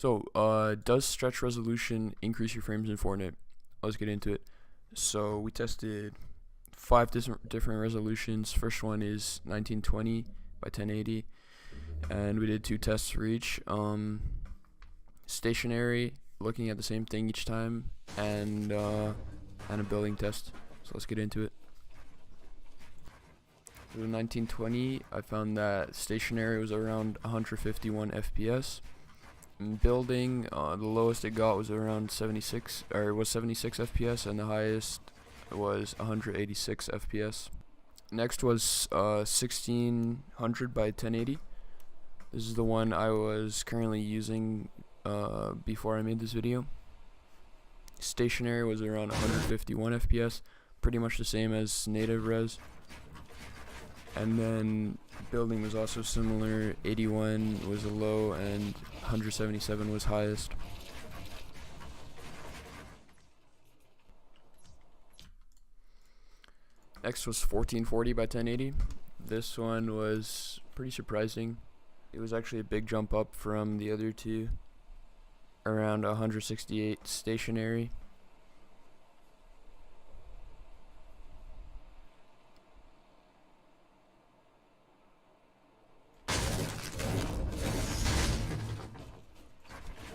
So, does stretch resolution increase your frames in Fortnite? Let's get into it. So, we tested 5 different resolutions. First one is 1920 by 1080, and we did 2 tests for each. Stationary, looking at the same thing each time, and a building test. So let's get into it. For the 1920, I found that stationary was around 151 FPS. In building, the lowest it got was around 76 FPS, and the highest was 186 FPS. Next was 1600 by 1080. This is the one I was currently using before I made this video. Stationary was around 151 FPS, pretty much the same as native res. And then building was also similar. 81 was the low and 177 was highest. Next was 1440 by 1080. This one was pretty surprising. It was actually a big jump up from the other two. Around 168 stationary.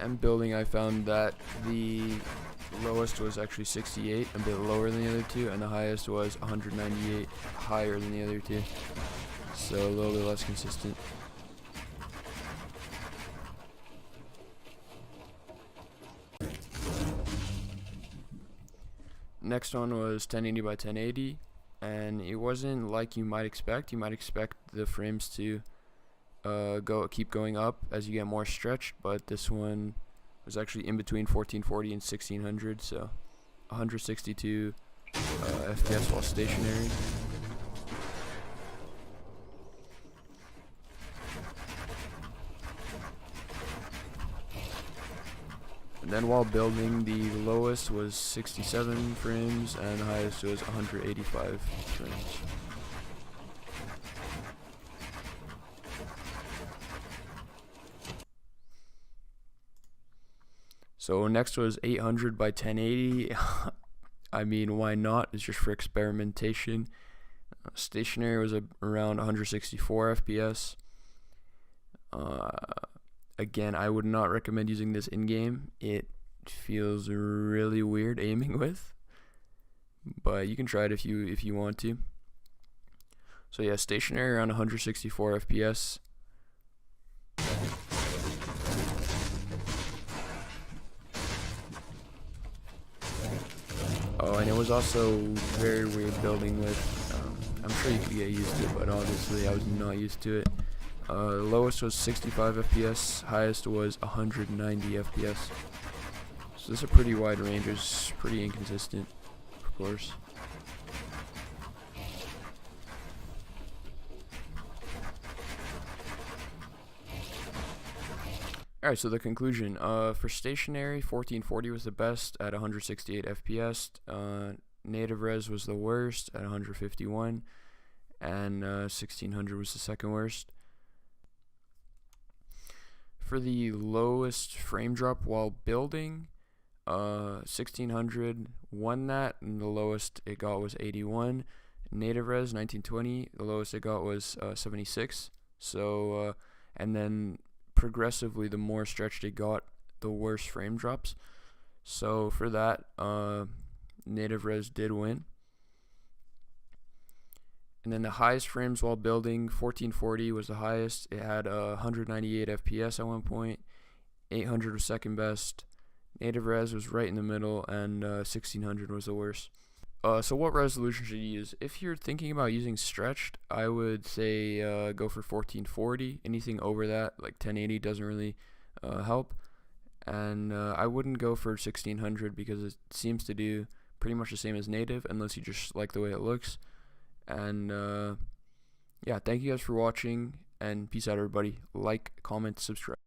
And building, I found that the lowest was actually 68, a bit lower than the other two, and the highest was 198, higher than the other two. So a little bit less consistent. Next one was 1080 by 1080, and it wasn't like you might expect. You might expect the frames to keep going up as you get more stretched, but this one was actually in between 1440 and 1600, so 162 FPS while stationary. And then while building, the lowest was 67 frames and the highest was 185 frames. So next was 800 by 1080. I mean, why not? It's just for experimentation. Stationary was around 164 FPS. Again, I would not recommend using this in-game. It feels really weird aiming with, but you can try it if you want to. So yeah, stationary around 164 FPS. Oh, and it was also very weird building with. I'm sure you could get used to it, but obviously I was not used to it. Lowest was 65 FPS, highest was 190 FPS. So this is a pretty wide range. It's pretty inconsistent, of course. Alright, so the conclusion. For stationary, 1440 was the best at 168 FPS. Native res was the worst at 151, and 1600 was the second worst. For the lowest frame drop while building, 1600 won that, and the lowest it got was 81. Native res 1920, the lowest it got was 76. So, and then progressively, the more stretched it got, the worse frame drops. So for that, native res did win. And then the highest frames while building, 1440 was the highest. It had 198 FPS at one point. 800 was second best. Native res was right in the middle, and 1600 was the worst. So what resolution should you use? If you're thinking about using stretched, I would say go for 1440. Anything over that, like 1080, doesn't really help. And I wouldn't go for 1600 because it seems to do pretty much the same as native, unless you just like the way it looks. And yeah, thank you guys for watching, and peace out, everybody. Like, comment, subscribe.